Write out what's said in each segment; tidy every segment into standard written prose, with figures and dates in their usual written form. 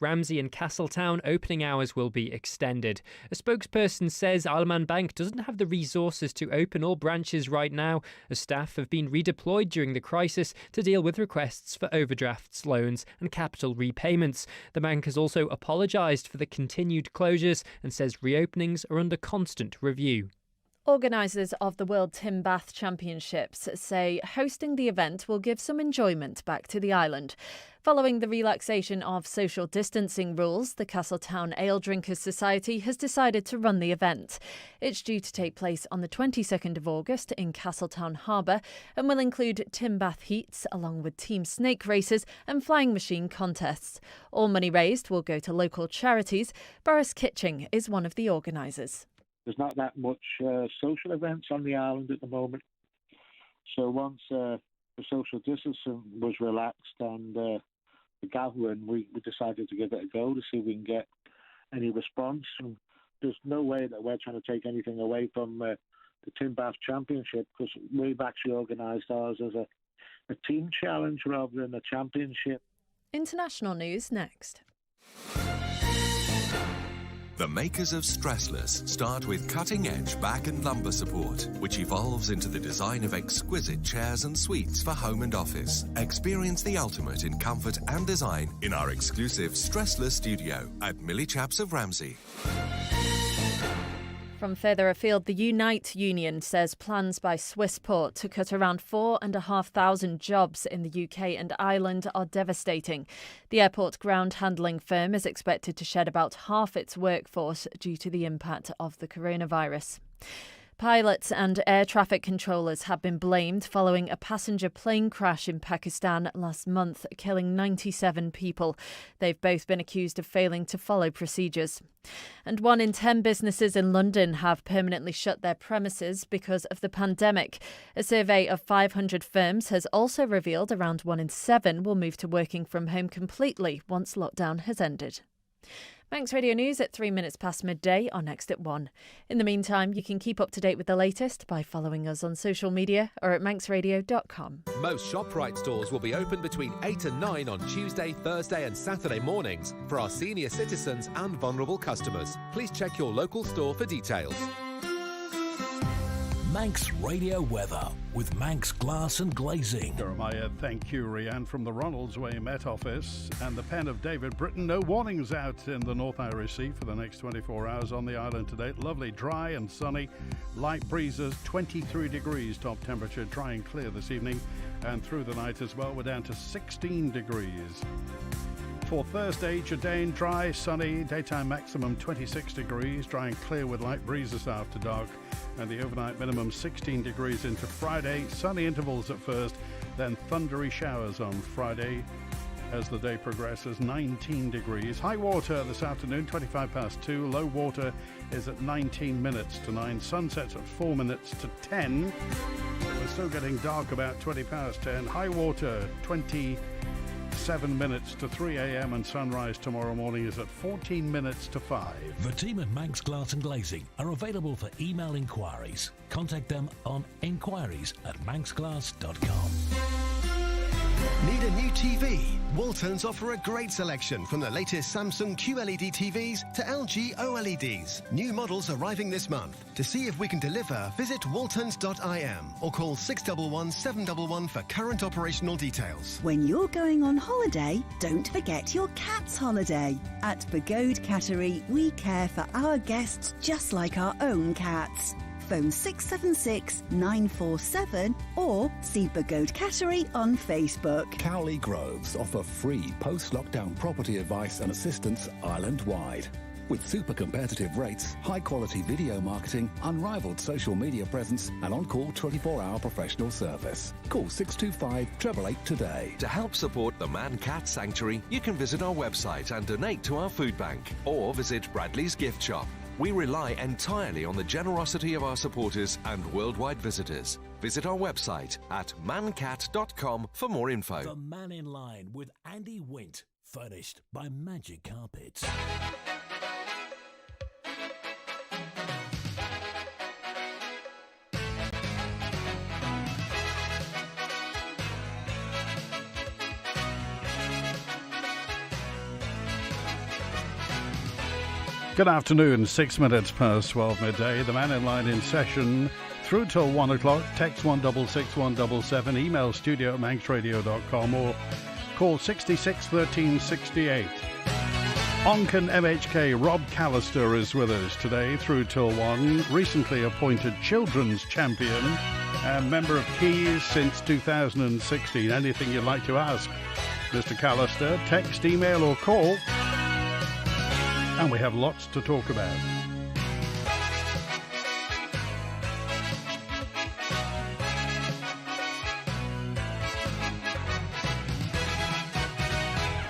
Ramsey and Castletown opening hours will be extended. A spokesperson says Isle Bank doesn't have the resources to open all branches right now, as staff have been redeployed during the crisis to deal with requests for overdrafts, loans and capital repayments. The bank has also apologised for the continued closures and says reopenings are under constant review. Organisers of the World Tim Bath Championships say hosting the event will give some enjoyment back to the island. Following the relaxation of social distancing rules, the Castletown Ale Drinkers Society has decided to run the event. It's due to take place on the 22nd of August in Castletown Harbour and will include Tim Bath heats along with team snake races and flying machine contests. All money raised will go to local charities. Boris Kitching is one of the organisers. There's not that much social events on the island at the moment. So once the social distancing was relaxed and the gathering, we decided to give it a go to see if we can get any response. And there's no way that we're trying to take anything away from the Tim Bath Championship, because we've actually organised ours as a team challenge rather than a championship. International news next. The makers of Stressless start with cutting-edge back and lumbar support, which evolves into the design of exquisite chairs and suites for home and office. Experience the ultimate in comfort and design in our exclusive Stressless studio at Millie Chaps of Ramsey. From further afield, the Unite Union says plans by Swissport to cut around 4,500 jobs in the UK and Ireland are devastating. The airport ground handling firm is expected to shed about half its workforce due to the impact of the coronavirus. Pilots and air traffic controllers have been blamed following a passenger plane crash in Pakistan last month, killing 97 people. They've both been accused of failing to follow procedures. And 1 in 10 businesses in London have permanently shut their premises because of the pandemic. A survey of 500 firms has also revealed around 1 in 7 will move to working from home completely once lockdown has ended. Manx Radio News at 3 minutes past midday are next at 1. In the meantime, you can keep up to date with the latest by following us on social media or at manxradio.com. Most ShopRite stores will be open between 8 and 9 on Tuesday, Thursday and Saturday mornings for our senior citizens and vulnerable customers. Please check your local store for details. Manx Radio Weather with Manx Glass and Glazing. Jeremiah, thank you, Rianne, from the Ronaldsway Met Office and the pen of David Britton. No warnings out in the North Irish Sea for the next 24 hours on the island today. Lovely, dry and sunny. Light breezes, 23 degrees top temperature, dry and clear this evening. And through the night as well, we're down to 16 degrees. For Thursday, Jordan, dry, sunny, daytime maximum 26 degrees, dry and clear with light breezes after dark, and the overnight minimum 16 degrees into Friday. Sunny intervals at first, then thundery showers on Friday. As the day progresses, 19 degrees. High water this afternoon, 25 past 2. Low water is at 19 minutes to 9. Sunsets at 4 minutes to 10. We're still getting dark about 20 past 10. High water, 27 minutes to 3 a.m. and sunrise tomorrow morning is at 14 minutes to 5. The team at Manx Glass and Glazing are available for email inquiries. Contact them on inquiries@manxglass.com. Need a new TV? Waltons offer a great selection from the latest Samsung QLED TVs to LG OLEDs. New models arriving this month. To see if we can deliver, visit waltons.im or call 611 711 for current operational details. When you're going on holiday, don't forget your cat's holiday. At Pagode Cattery, we care for our guests just like our own cats. Phone 676 947 or see Pagode Cattery on Facebook. Cowley Groves offer free post-lockdown property advice and assistance island-wide. With super competitive rates, high-quality video marketing, unrivaled social media presence and on-call 24-hour professional service. Call 625 888 today. To help support the Man Cat Sanctuary, you can visit our website and donate to our food bank, or visit Bradley's Gift Shop. We rely entirely on the generosity of our supporters and worldwide visitors. Visit our website at mancat.com for more info. The Man in Line with Andy Wint, furnished by Magic Carpets. Good afternoon, 6 minutes past 12 midday. The Mannin line in session through till 1 o'clock. Text 166 email studio@manxradio.com or call 66 13 68. Onken MHK Rob Callister is with us today through till 1. Recently appointed children's champion and member of Keys since 2016. Anything you'd like to ask Mr. Callister, text, email or call. And we have lots to talk about.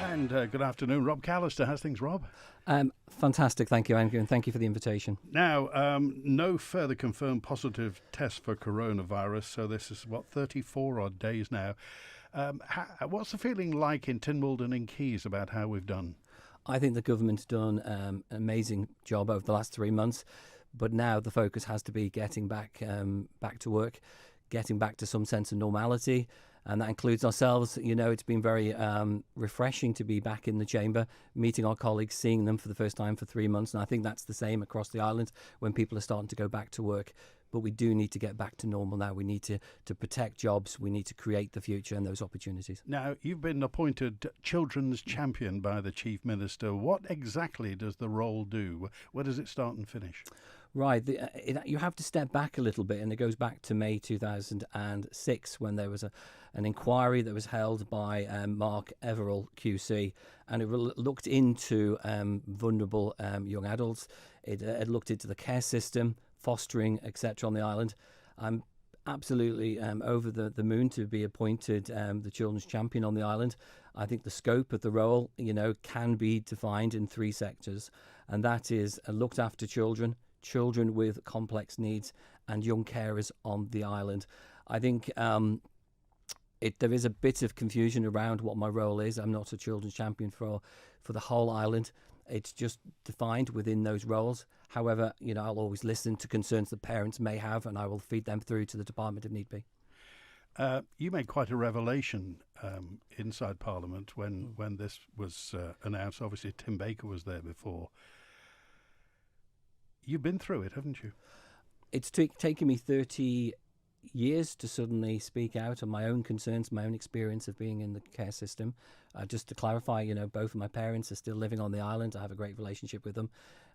And good afternoon, Rob Callister. How's things, Rob? Fantastic, thank you, Andrew, and thank you for the invitation. Now, no further confirmed positive test for coronavirus, so this is, 34 odd days now. What's the feeling like in Tynwald and in Keys about how we've done? I think the government's done an amazing job over the last 3 months, but now the focus has to be getting back to work, getting back to some sense of normality, and that includes ourselves. You know, it's been very refreshing to be back in the chamber, meeting our colleagues, seeing them for the first time for 3 months, and I think that's the same across the island when people are starting to go back to work. But we do need to get back to normal now. We need to protect jobs. We need to create the future and those opportunities. Now, you've been appointed Children's Champion by the Chief Minister. What exactly does the role do? Where does it start and finish? Right. You have to step back a little bit, and it goes back to May 2006 when there was an inquiry that was held by Mark Everall QC, and it looked into vulnerable young adults. It looked into the care system, fostering, etc. on the island. I'm absolutely over the moon to be appointed the Children's Champion on the island. I think the scope of the role, can be defined in 3 sectors, and that is looked after children, children with complex needs, and young carers on the island. I think there is a bit of confusion around what my role is. I'm not a Children's Champion for the whole island. It's just defined within those roles. However, I'll always listen to concerns that parents may have, and I will feed them through to the department if need be. You made quite a revelation inside Parliament when this was announced. Obviously, Tim Baker was there before. You've been through it, haven't you? It's taken me 30 years to suddenly speak out on my own concerns, my own experience of being in the care system. Just to clarify, both of my parents are still living on the island. I have a great relationship with them.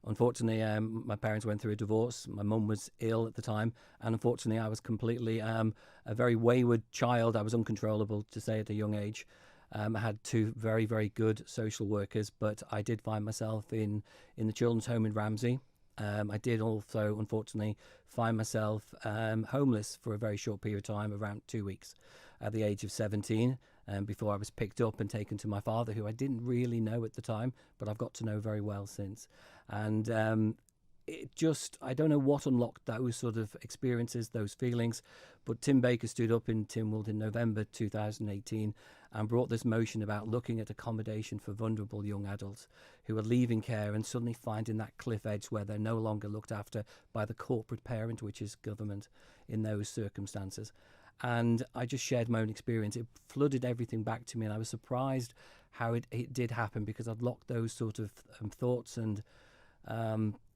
Unfortunately, my parents went through a divorce. My mum was ill at the time, and unfortunately, I was completely a very wayward child. I was uncontrollable, to say, at a young age. I had 2 very, very good social workers, but I did find myself in the children's home in Ramsey. I did also, unfortunately, find myself homeless for a very short period of time, around 2 weeks, at the age of 17, before I was picked up and taken to my father, who I didn't really know at the time, but I've got to know very well since. And I don't know what unlocked those sort of experiences, those feelings, but Tim Baker stood up in Tynwald in November 2018 and brought this motion about looking at accommodation for vulnerable young adults who are leaving care and suddenly finding that cliff edge where they're no longer looked after by the corporate parent, which is government, in those circumstances. And I just shared my own experience. It flooded everything back to me, and I was surprised how it did happen, because I'd locked those sort of thoughts and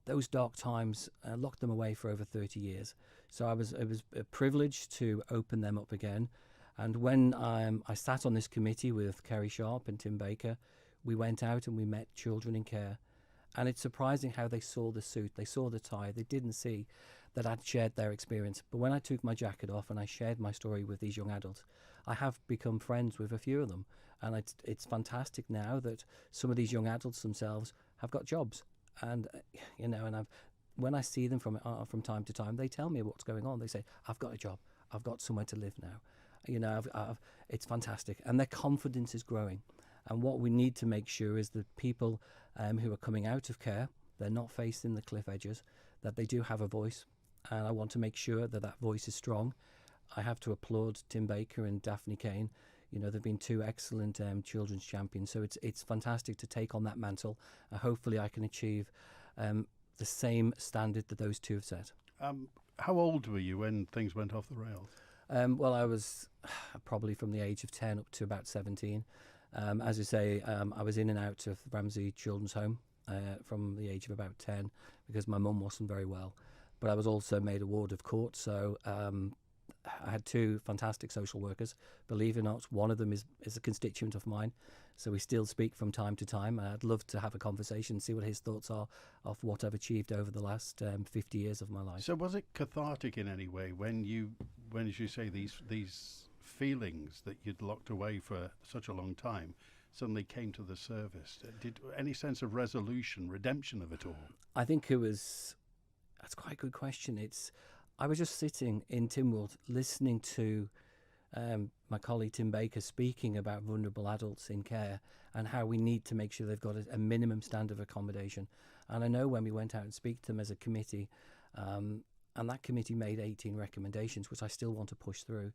those dark times, locked them away for over 30 years. So it was a privilege to open them up again. And when I sat on this committee with Kerry Sharp and Tim Baker, we went out and we met children in care. And it's surprising how they saw the suit, they saw the tie, they didn't see that I'd shared their experience. But when I took my jacket off and I shared my story with these young adults, I have become friends with a few of them. And it's fantastic now that some of these young adults themselves have got jobs. And, when I see them from time to time, they tell me what's going on. They say, I've got a job, I've got somewhere to live now. It's fantastic. And their confidence is growing. And what we need to make sure is that people who are coming out of care, they're not facing the cliff edges, that they do have a voice. And I want to make sure that voice is strong. I have to applaud Tim Baker and Daphne Kane. They've been 2 excellent children's champions. So it's fantastic to take on that mantle. Hopefully I can achieve the same standard that those 2 have set. How old were you when things went off the rails? Well, I was probably from the age of 10 up to about 17. As you say, I was in and out of Ramsey Children's Home. from the age of about 10 because my mum wasn't very well. But I was also made a ward of court, so I had two fantastic social workers. Believe it or not, one of them is a constituent of mine, so we still speak from time to time. I'd love to have a conversation, see what his thoughts are of what I've achieved over the last 50 years of my life. So was it cathartic in any way when as you say, these feelings that you'd locked away for such a long time suddenly came to the surface? Did any sense of resolution, redemption of it all? I think that's quite a good question. I was just sitting in Tynwald listening to my colleague Tim Baker speaking about vulnerable adults in care and how we need to make sure they've got a minimum standard of accommodation. And I know when we went out and speak to them as a committee, and that committee made 18 recommendations, which I still want to push through.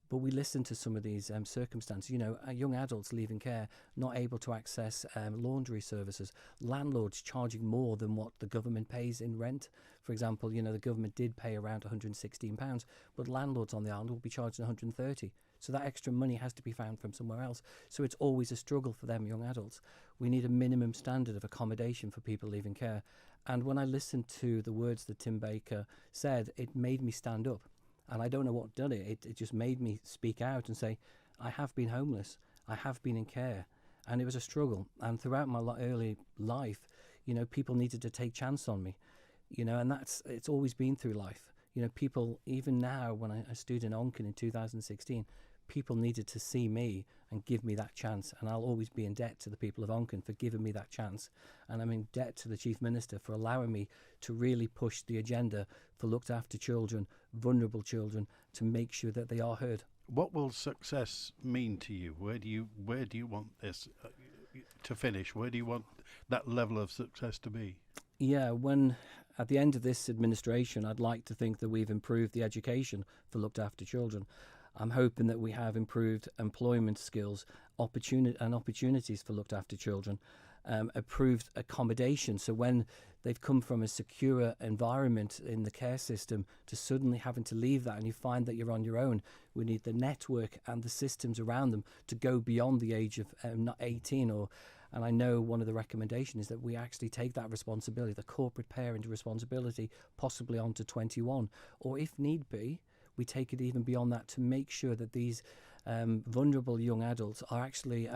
But we listened to some of these circumstances, young adults leaving care, not able to access laundry services, landlords charging more than what the government pays in rent. For example, the government did pay around £116, but landlords on the island will be charging £130. So that extra money has to be found from somewhere else. So it's always a struggle for them young adults. We need a minimum standard of accommodation for people leaving care. And when I listened to the words that Tim Baker said, it made me stand up. And I don't know what done it. It just made me speak out and say, I have been homeless. I have been in care. And it was a struggle. And throughout my early life, people needed to take chance on me. And it's always been through life. People, even now, when I stood in Onken in 2016, people needed to see me and give me that chance. And I'll always be in debt to the people of Onken for giving me that chance. And I'm in debt to the Chief Minister for allowing me to really push the agenda for looked after children, vulnerable children, to make sure that they are heard. What will success mean to you? Where do you want this to finish? Where do you want that level of success to be? Yeah, when at the end of this administration, I'd like to think that we've improved the education for looked after children. I'm hoping that we have improved employment skills, opportunities for looked after children, improved accommodation. So when they've come from a secure environment in the care system to suddenly having to leave that and you find that you're on your own, we need the network and the systems around them to go beyond the age of 18 and I know one of the recommendations is that we actually take that responsibility, the corporate parent responsibility, possibly onto 21, or if need be, we take it even beyond that to make sure that these vulnerable young adults are actually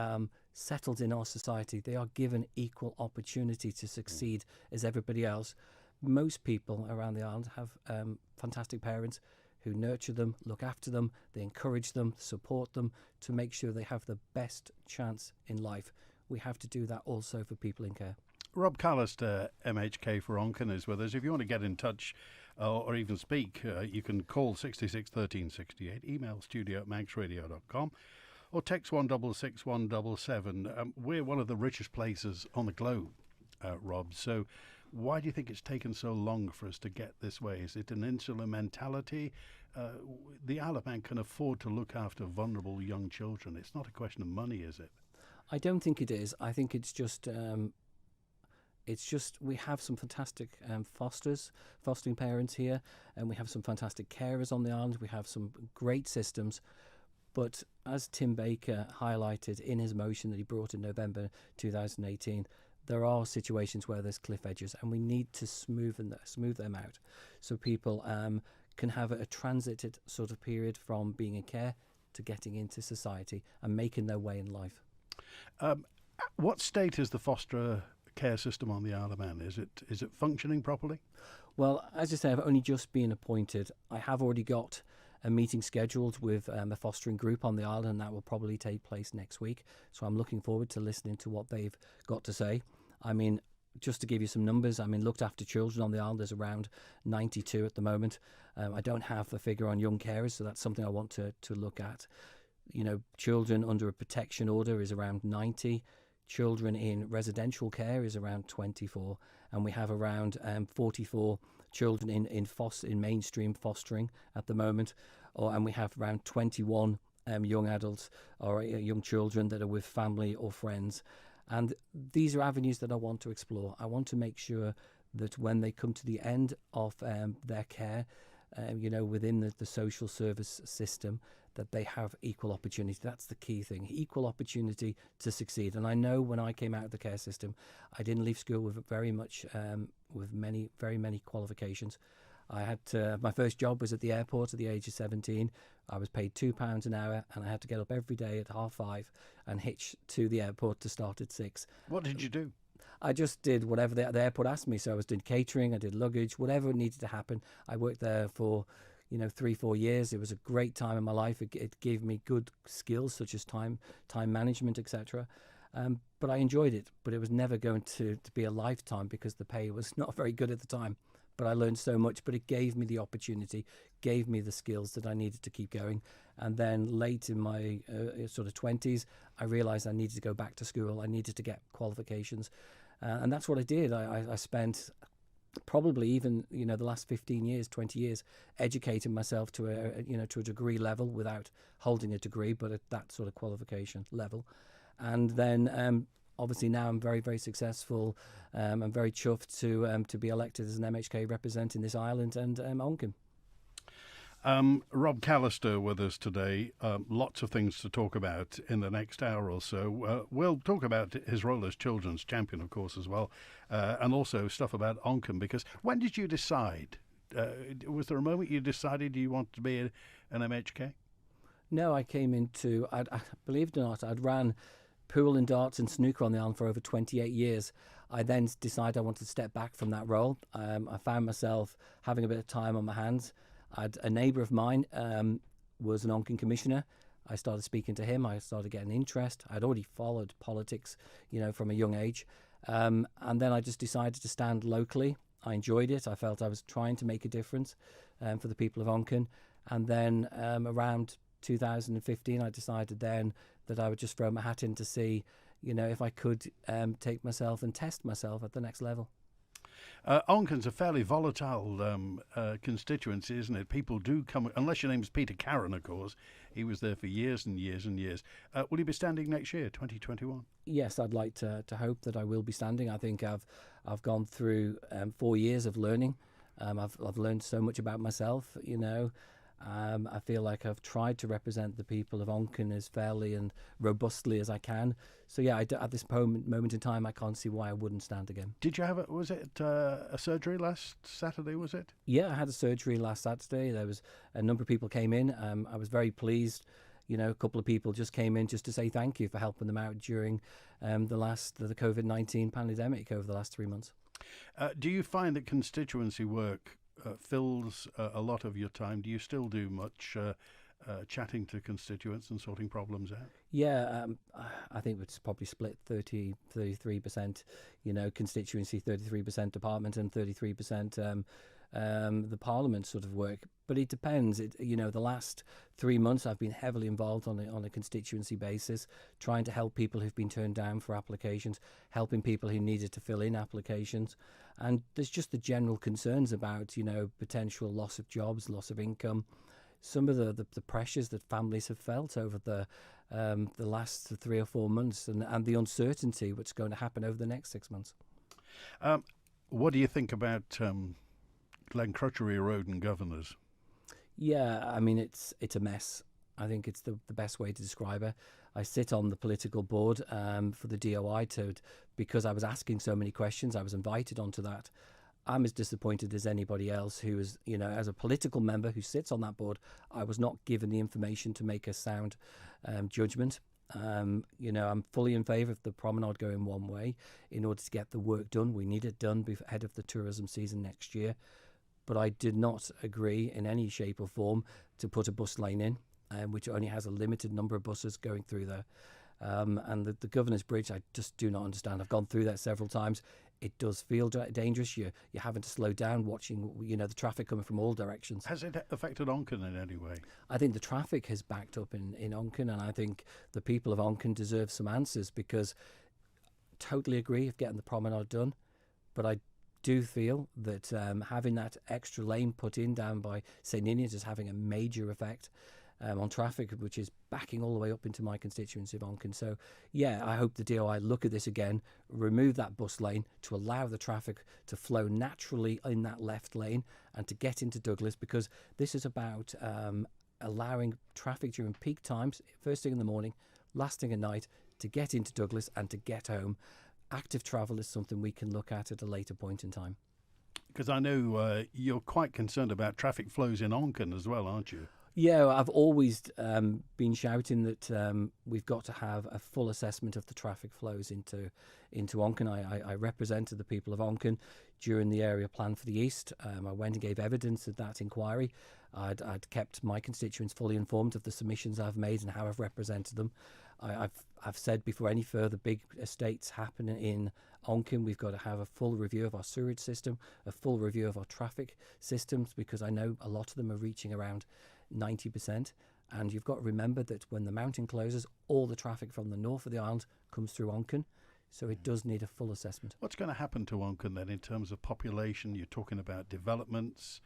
settled in our society. They are given equal opportunity to succeed as everybody else. Most people around the island have fantastic parents who nurture them, look after them, they encourage them, support them to make sure they have the best chance in life. We have to do that also for people in care. Rob Callister, MHK for Onken, is with us. If you want to get in touch or even speak, you can call 66 13 68, email studio@manxradio.com, or text 166 177. We're one of the richest places on the globe, Rob. So why do you think it's taken so long for us to get this way? Is it an insular mentality? The Isle of Man can afford to look after vulnerable young children. It's not a question of money, is it? I don't think it is. I think it's just we have some fantastic fostering parents here, and we have some fantastic carers on the island. We have some great systems. But as Tim Baker highlighted in his motion that he brought in November 2018, there are situations where there's cliff edges, and we need to smooth them out so people can have a transited sort of period from being in care to getting into society and making their way in life. What state is the foster care system on the Isle of Man? Is it functioning properly? Well, as I say, I've only just been appointed. I have already got a meeting scheduled with a fostering group on the island, and that will probably take place next week. So I'm looking forward to listening to what they've got to say. I mean, just to give you some numbers, looked after children on the island, there's around 92 at the moment. I don't have a figure on young carers, so that's something I want to look at. Children under a protection order is around 90. Children in residential care is around 24, and we have around 44 children in mainstream fostering at the moment, and we have around 21 young adults or young children that are with family or friends. And these are avenues that I want to explore. I want to make sure that when they come to the end of their care, within the social service system, that they have equal opportunity. That's the key thing, equal opportunity to succeed. And I know when I came out of the care system, I didn't leave school with very many qualifications. I had my first job was at the airport at the age of 17. I was paid £2 an hour, and I had to get up every day at 5:30 and hitch to the airport to start at 6. What did you do? I just did whatever the airport asked me. So I was doing catering, I did luggage, whatever needed to happen. I worked there for 3-4 years. It was a great time in my life. It gave me good skills such as time management, etc. But I enjoyed it. But it was never going to be a lifetime because the pay was not very good at the time. But I learned so much, but it gave me the opportunity, gave me the skills that I needed to keep going. And then late in my sort of 20s, I realized I needed to go back to school. I needed to get qualifications. And that's what I did. I spent probably even, the last 15 years, 20 years, educating myself to a degree level without holding a degree, but at that sort of qualification level. And then obviously now I'm very, very successful. I'm very chuffed to be elected as an MHK representing this island and Onken. Rob Callister with us today. Lots of things to talk about in the next hour or so. We'll talk about his role as children's champion, of course, as well, and also stuff about Onken. Because when did you decide? Was there a moment you decided you wanted to be an MHK? No, I came into, I believe it or not, I'd ran pool and darts and snooker on the island for over 28 years. I then decided I wanted to step back from that role. I found myself having a bit of time on my hands. A neighbour of mine was an Onken commissioner. I started speaking to him. I started getting interest. I'd already followed politics, from a young age. And then I just decided to stand locally. I enjoyed it. I felt I was trying to make a difference for the people of Onken. And then around 2015, I decided then that I would just throw my hat in to see, if I could take myself and test myself at the next level. Onken's a fairly volatile constituency, isn't it? People do come, unless your name's Peter Carron, of course. He was there for years and years and years. Will you be standing next year, 2021? Yes, I'd like to hope that I will be standing. I think I've gone through 4 years of learning. I've learned so much about myself, I feel like I've tried to represent the people of Onken as fairly and robustly as I can. So yeah, at this moment in time, I can't see why I wouldn't stand again. Did you have a surgery last Saturday, was it? Yeah, I had a surgery last Saturday. There was a number of people came in. I was very pleased. A couple of people just came in just to say thank you for helping them out during the COVID-19 pandemic over the last 3 months. Do you find that constituency work fills a lot of your time? Do you still do much chatting to constituents and sorting problems out? Yeah, I think it's probably split 33%, constituency, 33% department, and 33% the parliament sort of work. But it depends. The last 3 months I've been heavily involved on a constituency basis, trying to help people who've been turned down for applications, helping people who needed to fill in applications. And there's just the general concerns about, potential loss of jobs, loss of income, some of the pressures that families have felt over the last 3 or 4 months, and the uncertainty what's going to happen over the next 6 months. What do you think about Glencrutchery Road and Governors? Yeah, I mean, it's a mess. I think it's the best way to describe it. I sit on the political board for the DOI because I was asking so many questions. I was invited onto that. I'm as disappointed as anybody else who is, as a political member who sits on that board, I was not given the information to make a sound judgment. I'm fully in favour of the promenade going one way in order to get the work done. We need it done ahead of the tourism season next year. But I did not agree in any shape or form to put a bus lane in, which only has a limited number of buses going through there. And the Governor's Bridge, I just do not understand. I've gone through that several times. It does feel dangerous. You're having to slow down watching, the traffic coming from all directions. Has it affected Onken in any way? I think the traffic has backed up in Onken, and I think the people of Onken deserve some answers, because I totally agree of getting the promenade done, but I do feel that having that extra lane put in down by St Ninians is having a major effect on traffic, which is backing all the way up into my constituency of Onken. So yeah, I hope the DOI look at this again, remove that bus lane to allow the traffic to flow naturally in that left lane and to get into Douglas, because this is about allowing traffic during peak times, first thing in the morning, lasting at night, to get into Douglas and to get home. Active travel is something we can look at a later point in time. Because I know you're quite concerned about traffic flows in Onken as well, aren't you? Yeah, I've always been shouting that we've got to have a full assessment of the traffic flows into Onken. I represented the people of Onken during the area plan for the East. I went and gave evidence at that inquiry. I'd kept my constituents fully informed of the submissions I've made and how I've represented them. I've said before any further big estates happen in Onken, we've got to have a full review of our sewerage system, a full review of our traffic systems, because I know a lot of them are reaching around 90%. And you've got to remember that when the mountain closes, all the traffic from the north of the island comes through Onken. So it does need a full assessment. What's going to happen to Onken then in terms of population? You're talking about developments.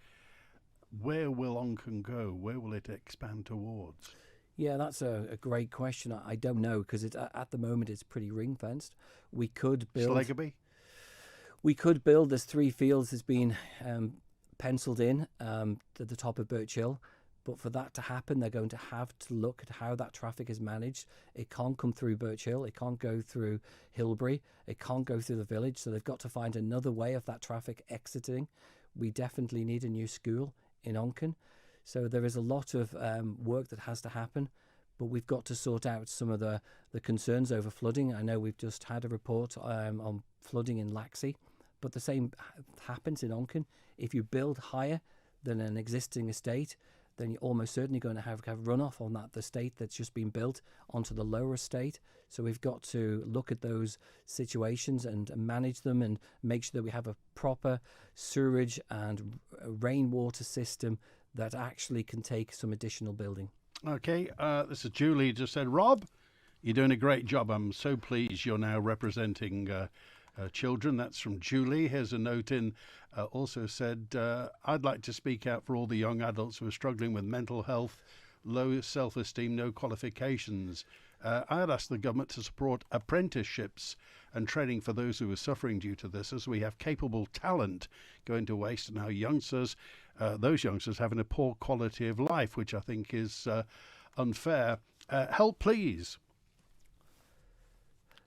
Where will Onken go? Where will it expand towards? Yeah, that's a great question. I don't know, because at the moment it's pretty ring fenced. We could build. Sleggaby? We could build. There's 3 fields that's been penciled in to the top of Birch Hill. But for that to happen, they're going to have to look at how that traffic is managed. It can't come through Birch Hill. It can't go through Hilbury. It can't go through the village. So they've got to find another way of that traffic exiting. We definitely need a new school in Onken. So there is a lot of work that has to happen, but we've got to sort out some of the concerns over flooding. I know we've just had a report on flooding in Laxey, but the same happens in Onken. If you build higher than an existing estate, then you're almost certainly going to have runoff on that estate that's just been built onto the lower estate. So we've got to look at those situations and manage them and make sure that we have a proper sewerage and rainwater system that actually can take some additional building. Okay, this is Julie just said, Rob, you're doing a great job. I'm so pleased you're now representing children. That's from Julie. Here's a note in, also said, I'd like to speak out for all the young adults who are struggling with mental health, low self-esteem, no qualifications. I'd ask the government to support apprenticeships and training for those who are suffering due to this, as we have capable talent going to waste, and how youngsters, those youngsters having a poor quality of life, which I think is unfair. Help, please.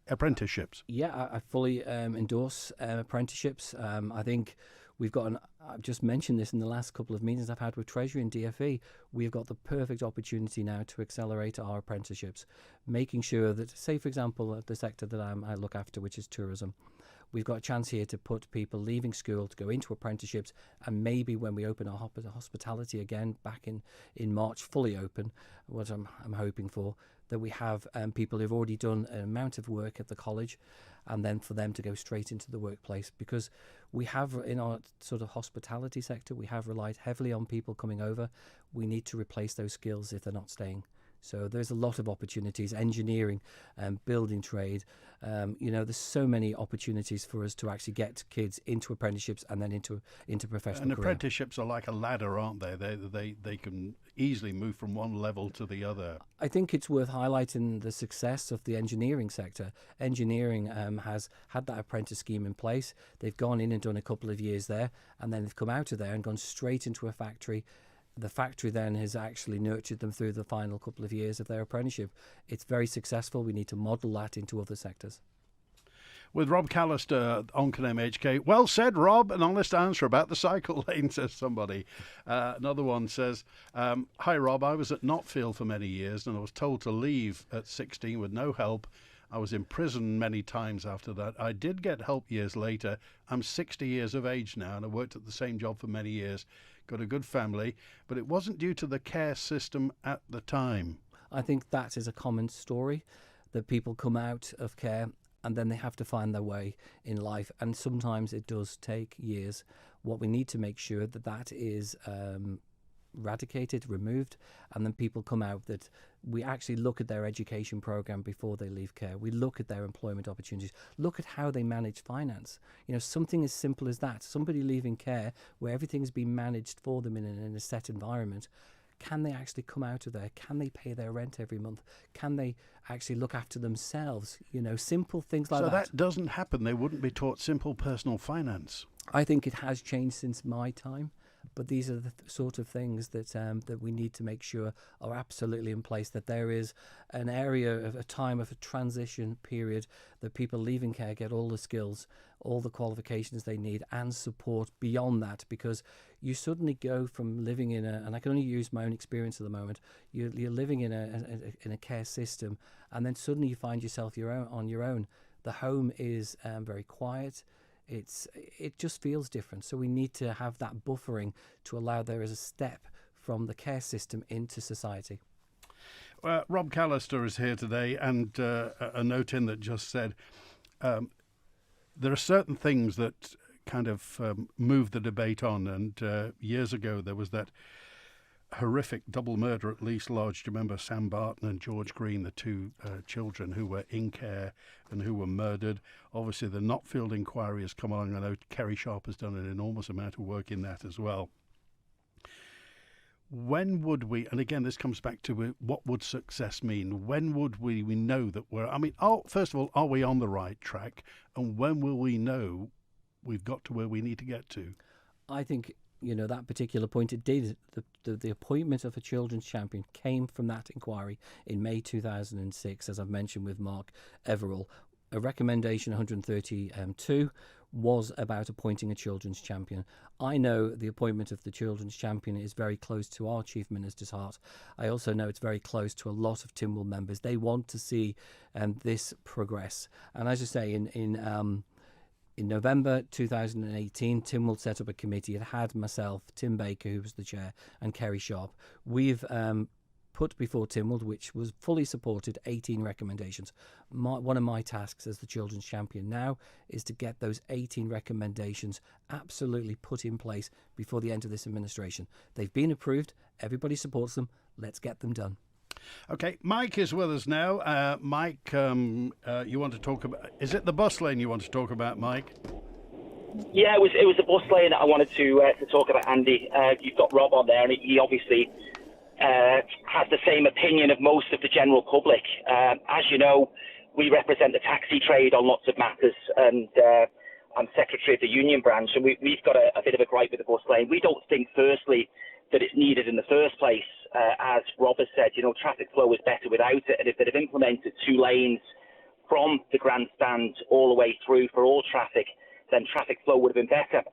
Apprenticeships. Yeah, I fully endorse apprenticeships. I think we've got I've just mentioned this in the last couple of meetings I've had with Treasury and DFE. We've got the perfect opportunity now to accelerate our apprenticeships, making sure that, say, for example, the sector that I look after, which is tourism, we've got a chance here to put people leaving school to go into apprenticeships, and maybe when we open our hospitality again back in March, fully open, what I'm hoping for, that we have people who've already done an amount of work at the college, and then for them to go straight into the workplace. Because we have, in our sort of hospitality sector, we have relied heavily on people coming over. We need to replace those skills if they're not staying. So there's a lot of opportunities, engineering, building trade. There's so many opportunities for us to actually get kids into apprenticeships and then into professional And career. apprenticeships are like a ladder, aren't they? They can easily move from one level to the other. I think it's worth highlighting the success of the engineering sector. Engineering has had that apprentice scheme in place. They've gone in and done a couple of years there, and then they've come out of there and gone straight into a factory. The factory then has actually nurtured them through the final couple of years of their apprenticeship. It's very successful. We need to model that into other sectors. With Rob Callister, Onken MHK. Well said, Rob. An honest answer about the cycle lane, says somebody. Another one says, hi, Rob. I was at Notfield for many years and I was told to leave at 16 with no help. I was in prison many times after that. I did get help years later. I'm 60 years of age now and I worked at the same job for many years. Got a good family, but it wasn't due to the care system at the time. I think that is a common story, that people come out of care and then they have to find their way in life. And sometimes it does take years. What we need to make sure that is eradicated, removed, and then people come out, that we actually look at their education program before they leave care. We look at their employment opportunities, look at how they manage finance. Something as simple as that. Somebody leaving care where everything's been managed for them in a set environment. Can they actually come out of there? Can they pay their rent every month? Can they actually look after themselves? Simple things like that. So that doesn't happen. They wouldn't be taught simple personal finance. I think it has changed since my time. But these are the sort of things that that we need to make sure are absolutely in place, that there is an area of a time of a transition period, that people leaving care get all the skills, all the qualifications they need and support beyond that, because you suddenly go from living in and I can only use my own experience at the moment, you're living in a care system, and then suddenly you find yourself on your own. The home is very quiet. It just feels different. So we need to have that buffering to allow there is a step from the care system into society. Rob Callister is here today, and a note in that just said there are certain things that kind of move the debate on, and years ago there was that horrific double murder at Lease Lodge. Do you remember Sam Barton and George Green, the two children who were in care and who were murdered? Obviously the Notfield inquiry has come along. I know Kerry Sharp has done an enormous amount of work in that as well. When would we, and again this comes back to what would success mean, when would we know that first of all, are we on the right track, and when will we know we've got to where we need to get to? I think, that particular point, it did. The appointment of a children's champion came from that inquiry in May 2006, as I've mentioned with Mark Everall. A recommendation 132 was about appointing a children's champion. I know the appointment of the children's champion is very close to our Chief Minister's heart. I also know it's very close to a lot of Tynwald members. They want to see this progress. And as I say, in November 2018, Tynwald set up a committee. It had myself, Tim Baker, who was the chair, and Kerry Sharp. We've put before Tynwald, which was fully supported, 18 recommendations. One of my tasks as the children's champion now is to get those 18 recommendations absolutely put in place before the end of this administration. They've been approved. Everybody supports them. Let's get them done. Okay, Mike is with us now. Mike, you want to talk about... Is it the bus lane you want to talk about, Mike? Yeah, it was the bus lane that I wanted to talk about, Andy. You've got Rob on there, and he obviously has the same opinion of most of the general public. As you know, we represent the taxi trade on lots of matters, and I'm secretary of the union branch, and we've got a bit of a gripe with the bus lane. We don't think, firstly, that it's needed in the first place. As Rob has said, traffic flow is better without it, and if they'd have implemented 2 lanes from the grandstand all the way through for all traffic, then traffic flow would have been better.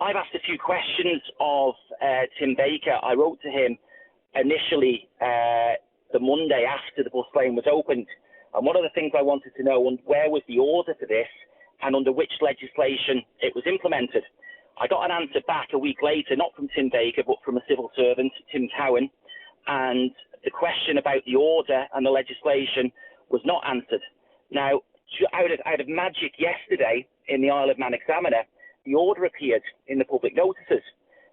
I've asked a few questions of Tim Baker. I wrote to him initially the Monday after the bus lane was opened, and one of the things I wanted to know, where was the order for this and under which legislation it was implemented. I got an answer back a week later, not from Tim Baker, but from a civil servant, Tim Cowan, and the question about the order and the legislation was not answered. Now, out of magic yesterday in the Isle of Man Examiner, the order appeared in the public notices.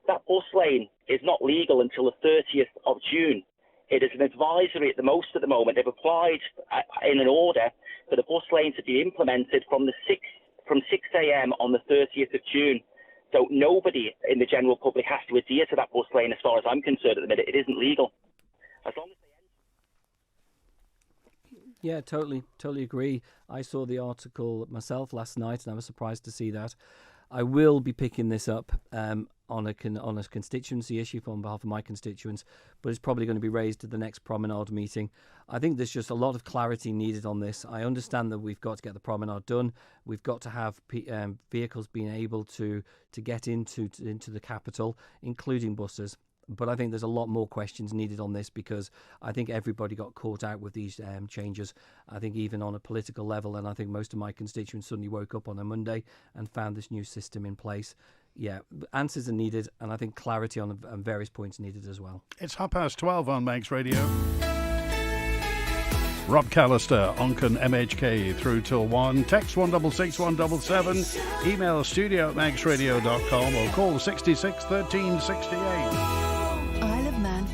That bus lane is not legal until the 30th of June. It is an advisory at the moment. They've applied in an order for the bus lane to be implemented from 6 a.m. on the 30th of June. So nobody in the general public has to adhere to that bus lane as far as I'm concerned at the minute. It isn't legal. As long as they Yeah, totally agree. I saw the article myself last night and I was surprised to see that. I will be picking this up on a constituency issue on behalf of my constituents, but it's probably going to be raised at the next Promenade meeting. I think there's just a lot of clarity needed on this. I understand that we've got to get the Promenade done. We've got to have vehicles being able to get into the capital, including buses. But I think there's a lot more questions needed on this, because I think everybody got caught out with these changes. I think even on a political level, and I think most of my constituents suddenly woke up on a Monday and found this new system in place. Yeah, answers are needed, and I think clarity on various points needed as well. It's 12:30 on Manx Radio. Rob Callister, Onken MHK through till 1. Text 166 177. Email studio@manxradio.com or call 66 13 68.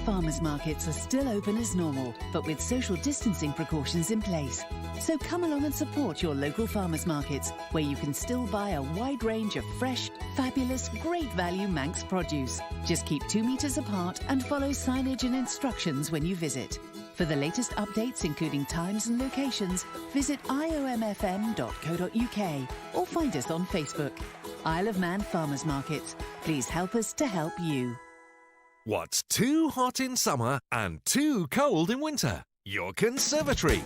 Farmers markets are still open as normal, but with social distancing precautions in place. So come along and support your local farmers markets, where you can still buy a wide range of fresh, fabulous, great value Manx produce. Just keep 2 meters apart and follow signage and instructions when you visit. For the latest updates, including times and locations, visit iomfm.co.uk or find us on Facebook. Isle of Man Farmers Markets. Please help us to help you. What's too hot in summer and too cold in winter? Your conservatory.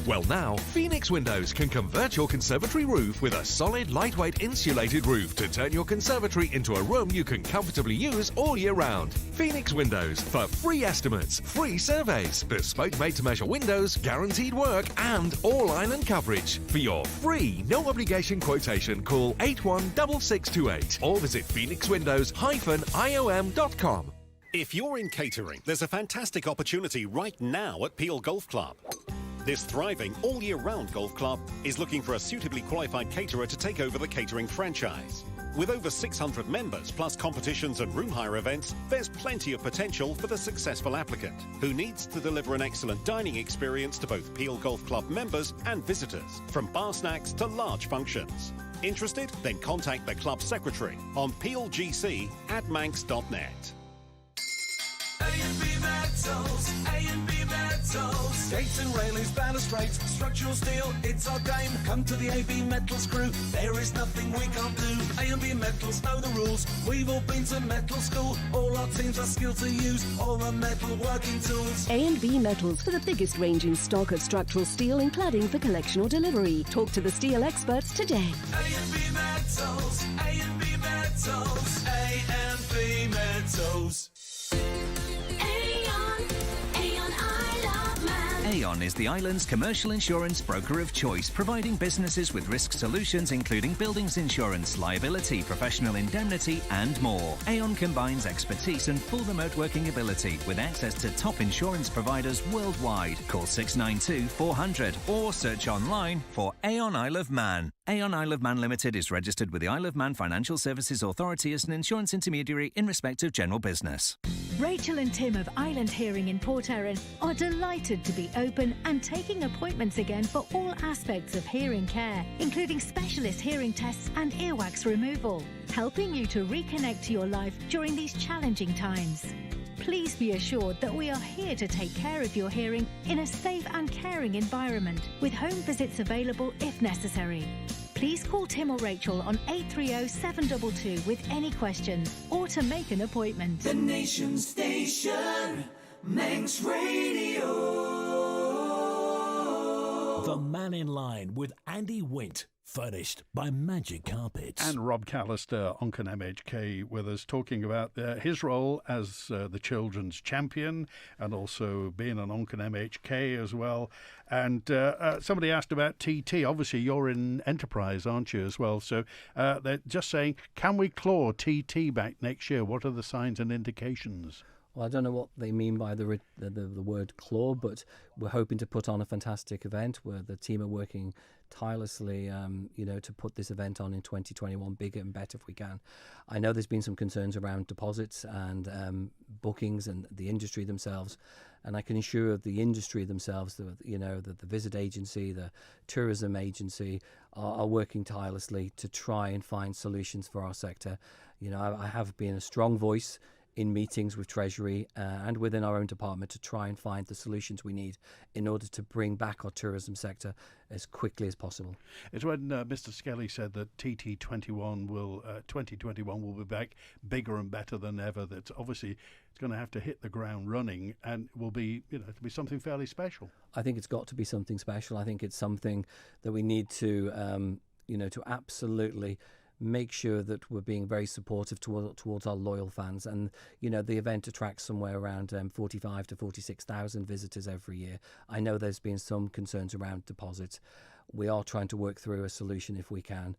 Well, now, Phoenix Windows can convert your conservatory roof with a solid, lightweight insulated roof to turn your conservatory into a room you can comfortably use all year round. Phoenix Windows for free estimates, free surveys, bespoke made-to-measure windows, guaranteed work and all-island coverage. For your free, no-obligation quotation, call 816628 or visit phoenixwindows-iom.com. If you're in catering, there's a fantastic opportunity right now at Peel Golf Club. This thriving all-year-round golf club is looking for a suitably qualified caterer to take over the catering franchise. With over 600 members, plus competitions and room hire events, there's plenty of potential for the successful applicant, who needs to deliver an excellent dining experience to both Peel Golf Club members and visitors, from bar snacks to large functions. Interested? Then contact the club secretary on peelgc@manx.net. A&B Metals, A&B Metals. Gates and railings, balustrades, structural steel, it's our game. Come to the A&B Metals crew, there is nothing we can't do. A&B Metals know the rules, we've all been to metal school. All our teams are skilled to use all the metal working tools. A&B Metals for the biggest range in stock of structural steel and cladding for collection or delivery. Talk to the steel experts today. A&B Metals, A&B Metals, A&B Metals. Aon is the island's commercial insurance broker of choice, providing businesses with risk solutions including buildings insurance, liability, professional indemnity and more. Aon combines expertise and full remote working ability with access to top insurance providers worldwide. Call 692-400 or search online for Aon Isle of Man. Aon Isle of Man Limited is registered with the Isle of Man Financial Services Authority as an insurance intermediary in respect of general business. Rachel and Tim of Island Hearing in Port Erin are delighted to be open and taking appointments again for all aspects of hearing care, including specialist hearing tests and earwax removal, helping you to reconnect to your life during these challenging times. Please be assured that we are here to take care of your hearing in a safe and caring environment, with home visits available if necessary. Please call Tim or Rachel on 830-722 with any questions or to make an appointment. The Nation Station, Manx Radio. The Man in Line with Andy Wint. Furnished by Magic Carpets. And Rob Callister, Onken MHK, with us, talking about his role as the children's champion and also being an Onken MHK as well. And somebody asked about TT. Obviously, you're in Enterprise, aren't you, as well? So they're just saying, can we claw TT back next year? What are the signs and indications? Well, I don't know what they mean by the word claw, but we're hoping to put on a fantastic event where the team are working tirelessly, to put this event on in 2021 bigger and better if we can. I know there's been some concerns around deposits and bookings and the industry themselves, and I can assure the industry themselves that the visit agency, the tourism agency are working tirelessly to try and find solutions for our sector. I have been a strong voice in meetings with Treasury and within our own department to try and find the solutions we need in order to bring back our tourism sector as quickly as possible. It's when Mr. Skelly said that TT21 2021 will be back bigger and better than ever. That obviously it's going to have to hit the ground running and will be, to be something fairly special. I think it's got to be something special. I think it's something that we need to, to absolutely make sure that we're being very supportive towards our loyal fans. And, the event attracts somewhere around 45 to 46,000 visitors every year. I know there's been some concerns around deposits. We are trying to work through a solution if we can,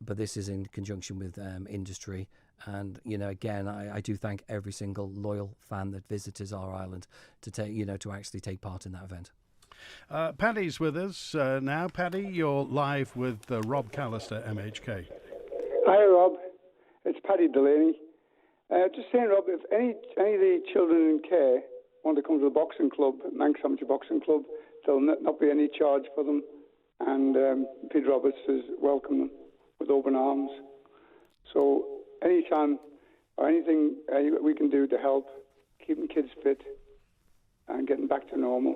but this is in conjunction with industry. And, again, I do thank every single loyal fan that visits our island to take, to actually take part in that event. Paddy's with us now. Paddy, you're live with Rob Callister, MHK. Hi, Rob. It's Paddy Delaney. Just saying, Rob, if any of the children in care want to come to the boxing club, Manx Amateur Boxing Club, there'll not be any charge for them. And Peter Roberts has welcomed them with open arms. So any time or anything we can do to help keeping kids fit and getting back to normal,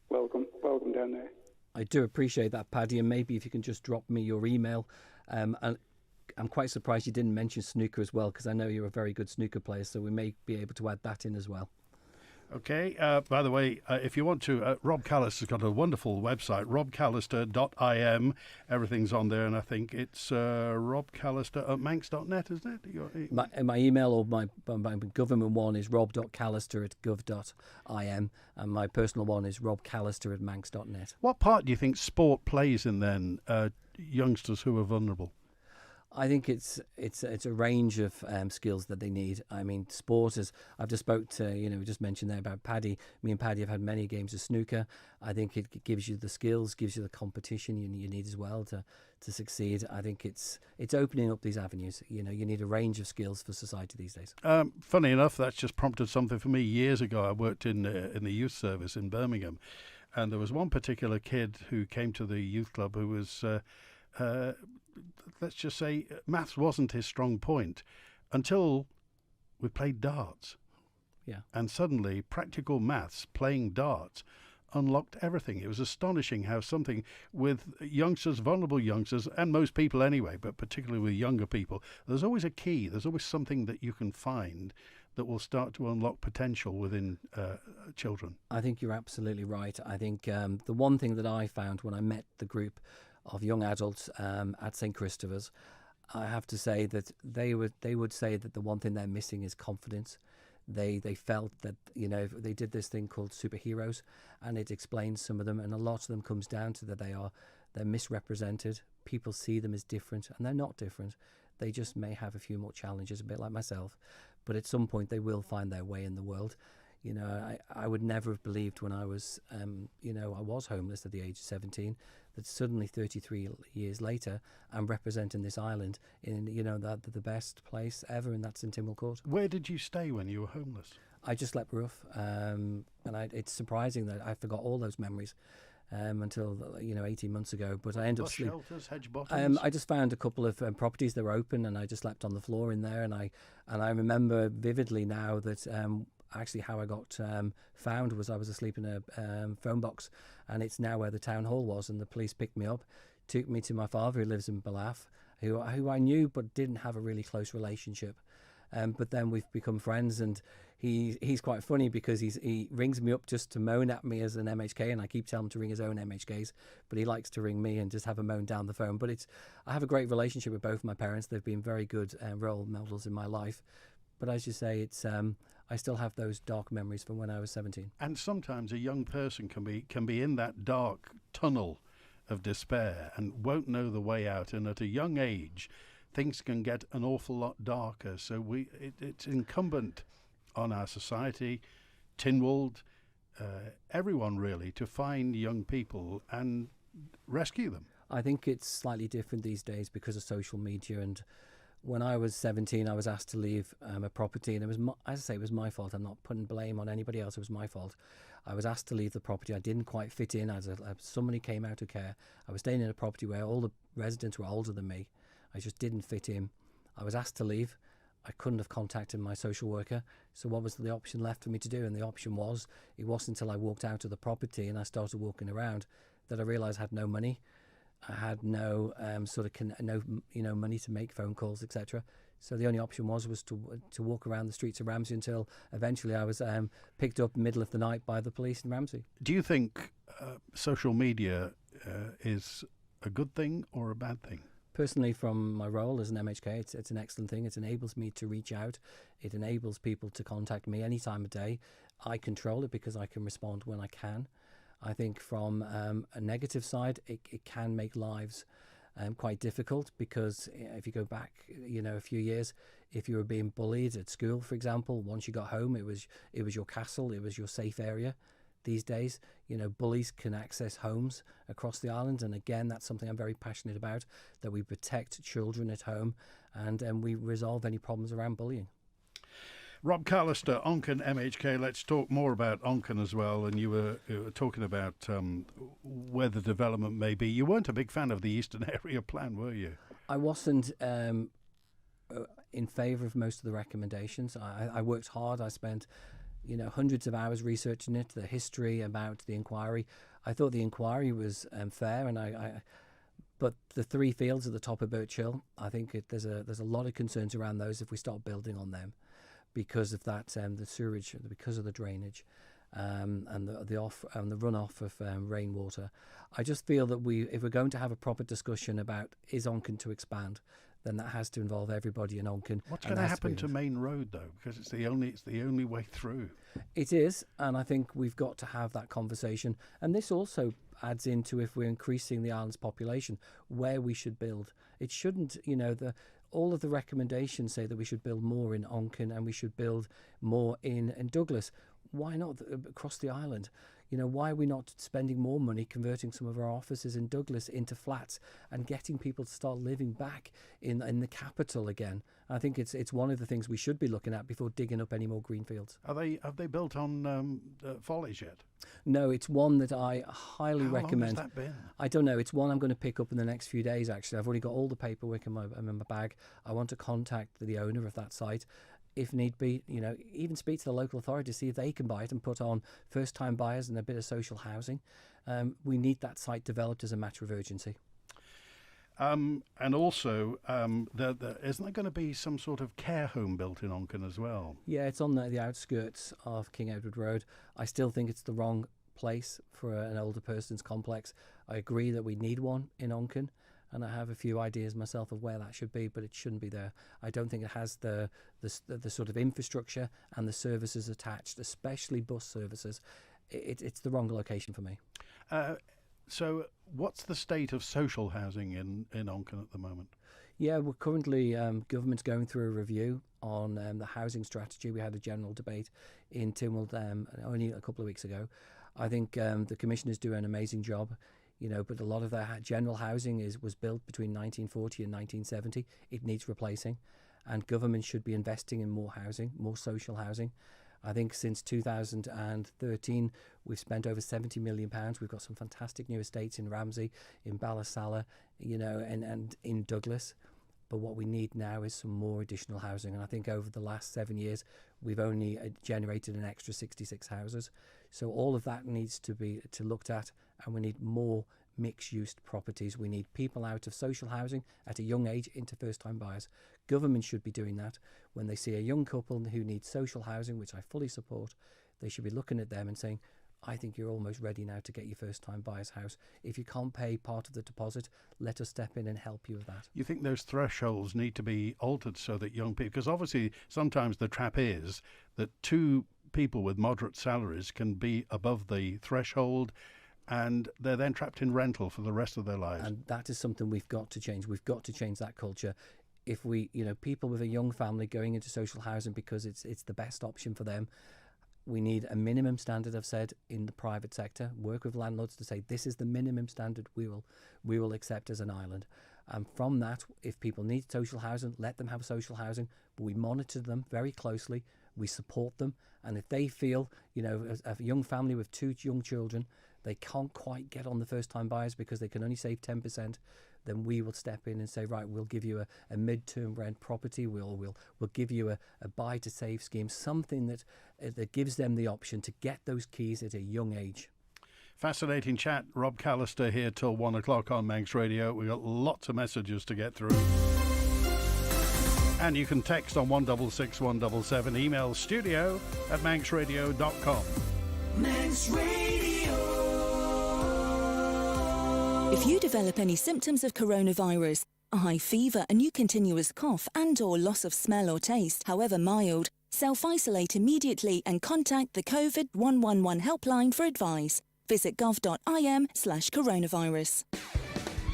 welcome down there. I do appreciate that, Paddy, and maybe if you can just drop me your email and I'm quite surprised you didn't mention snooker as well, because I know you're a very good snooker player, so we may be able to add that in as well. Okay, by the way, if you want to, Rob Callister's got a wonderful website, robcallister.im. Everything's on there, and I think it's robcallister@manx.net, isn't it? My email or my government one is rob.callister@gov.im, and my personal one is robcallister@manx.net. What part do you think sport plays in then youngsters who are vulnerable? I think it's a range of skills that they need. I mean, sport is. I've just spoke to we just mentioned there about Paddy. Me and Paddy have had many games of snooker. I think it gives you the skills, gives you the competition you need as well to succeed. I think it's opening up these avenues. You need a range of skills for society these days. Funny enough, that's just prompted something for me. Years ago, I worked in the youth service in Birmingham, and there was one particular kid who came to the youth club who was. Let's just say maths wasn't his strong point until we played darts. Yeah. And suddenly practical maths, playing darts, unlocked everything. It was astonishing how something with youngsters, vulnerable youngsters, and most people anyway, but particularly with younger people, there's always a key. There's always something that you can find that will start to unlock potential within children. I think you're absolutely right. I think the one thing that I found when I met the group of young adults at St. Christopher's, I have to say that they would say that the one thing they're missing is confidence. They felt that they did this thing called superheroes, and it explains some of them, and a lot of them comes down to that they're misrepresented. People see them as different, and they're not different. They just may have a few more challenges, a bit like myself, but at some point they will find their way in the world. I would never have believed when I was I was homeless at the age of 17, that suddenly 33 years later I'm representing this island in the best place ever, and that's in Tynwell Court. Where did you stay when you were homeless? I just slept rough, and it's surprising that I forgot all those memories until 18 months ago. But I ended up sleeping. Shelters, hedge bottoms. I just found a couple of properties that were open, and I just slept on the floor in there. And I remember vividly now that. Actually, how I got found was I was asleep in a phone box, and it's now where the town hall was, and the police picked me up, took me to my father who lives in Ballaugh, who I knew but didn't have a really close relationship. But then we've become friends, and he's quite funny because he rings me up just to moan at me as an MHK, and I keep telling him to ring his own MHKs, but he likes to ring me and just have a moan down the phone. But I have a great relationship with both my parents. They've been very good role models in my life. But as you say, it's I still have those dark memories from when I was 17. And sometimes a young person can be in that dark tunnel of despair and won't know the way out. And at a young age, things can get an awful lot darker. So it's incumbent on our society, Tynwald, everyone really, to find young people and rescue them. I think it's slightly different these days because of social media. And when I was 17, I was asked to leave a property, and it was, as I say, it was my fault. I'm not putting blame on anybody else. It was my fault. I was asked to leave the property. I didn't quite fit in as somebody came out of care. I was staying in a property where all the residents were older than me. I just didn't fit in. I was asked to leave. I couldn't have contacted my social worker. So what was the option left for me to do? And the option was, it wasn't until I walked out of the property and I started walking around that I realised I had no money. I had no money to make phone calls, etc. So the only option was to walk around the streets of Ramsey until eventually I was picked up middle of the night by the police in Ramsey. Do you think social media is a good thing or a bad thing? Personally, from my role as an MHK, it's an excellent thing. It enables me to reach out. It enables people to contact me any time of day. I control it because I can respond when I can. I think from a negative side, it can make lives quite difficult, because if you go back, a few years, if you were being bullied at school, for example, once you got home, it was your castle, it was your safe area. These days, bullies can access homes across the island, and again, that's something I'm very passionate about, that we protect children at home and we resolve any problems around bullying. Rob Callister, Onken MHK. Let's talk more about Onken as well. And you were talking about where the development may be. You weren't a big fan of the Eastern Area Plan, were you? I wasn't in favour of most of the recommendations. I worked hard. I spent hundreds of hours researching it, the history about the inquiry. I thought the inquiry was fair, and But the 3 fields at the top of Birch Hill, I think there's a lot of concerns around those if we start building on them, because of that the sewerage, because of the drainage, and the runoff of rainwater. I just feel that if we're going to have a proper discussion about is Onken to expand, then that has to involve everybody in Onken. What's going to happen to Main Road though? Because it's the only way through. It is, and I think we've got to have that conversation. And this also adds into, if we're increasing the island's population, where we should build. It shouldn't, all of the recommendations say that we should build more in Onken and we should build more in Douglas. Why not across the island? Why are we not spending more money converting some of our offices in Douglas into flats and getting people to start living back in the capital again? I think it's one of the things we should be looking at before digging up any more greenfields. Have they built on Follies yet? No, it's one that I highly recommend. How long has that been? I don't know. It's one I'm going to pick up in the next few days, actually. I've already got all the paperwork in my bag. I want to contact the owner of that site. If need be, even speak to the local authority to see if they can buy it and put on first-time buyers and a bit of social housing. We need that site developed as a matter of urgency. And also, isn't there going to be some sort of care home built in Onken as well? Yeah, it's on the outskirts of King Edward Road. I still think it's the wrong place for an older person's complex. I agree that we need one in Onken, and I have a few ideas myself of where that should be, but it shouldn't be there. I don't think it has the sort of infrastructure and the services attached, especially bus services. It's the wrong location for me. So what's the state of social housing in Onken at the moment? Yeah, we're currently, government's going through a review on the housing strategy. We had a general debate in Tynwald only a couple of weeks ago. I think the commissioners do an amazing job. But a lot of the general housing was built between 1940 and 1970. It needs replacing, and government should be investing in more housing, more social housing. I think since 2013, we've spent over £70 million. We've got some fantastic new estates in Ramsey, in Ballasalla, and in Douglas. But what we need now is some more additional housing. And I think over the last 7 years, we've only generated an extra 66 houses. So all of that needs to be looked at, and we need more mixed-use properties. We need people out of social housing at a young age into first-time buyers. Government should be doing that. When they see a young couple who needs social housing, which I fully support, they should be looking at them and saying, I think you're almost ready now to get your first-time buyer's house. If you can't pay part of the deposit, let us step in and help you with that. You think those thresholds need to be altered so that young people, because obviously sometimes the trap is that two people with moderate salaries can be above the threshold and they're then trapped in rental for the rest of their lives. And that is something we've got to change. We've got to change that culture. If we, people with a young family going into social housing because it's the best option for them, we need a minimum standard, I've said, in the private sector. Work with landlords to say this is the minimum standard we will accept as an island. And from that, if people need social housing, let them have social housing. But we monitor them very closely. We support them. And if they feel, a young family with 2 young children, they can't quite get on the first-time buyers because they can only save 10%, then we will step in and say, right, we'll give you a mid-term rent property, we'll give you a buy-to-save scheme, something that gives them the option to get those keys at a young age. Fascinating chat. Rob Callister here till 1 o'clock on Manx Radio. We've got lots of messages to get through. And you can text on 166 177, email studio@manxradio.com. Manx Radio. If you develop any symptoms of coronavirus, a high fever, a new continuous cough and/or loss of smell or taste, however mild, self-isolate immediately and contact the COVID 111 helpline for advice. Visit gov.im/coronavirus.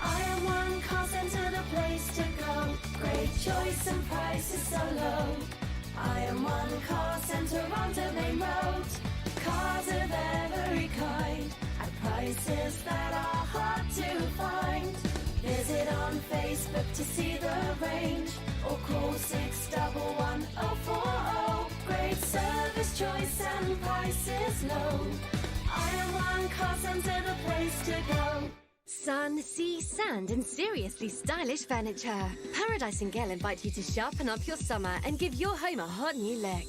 IM1 call centre, the place to go. Great choice and prices so low. IM1 call centre on the main road. Cars of every kind at prices that are hard to find. Visit on Facebook to see the range or call 611-040. Great service, choice and prices low. IM1 call centre, the place to go. sun, sea, sand, and seriously stylish furniture. Paradise & Gale invite you to sharpen up your summer and give your home a hot new look.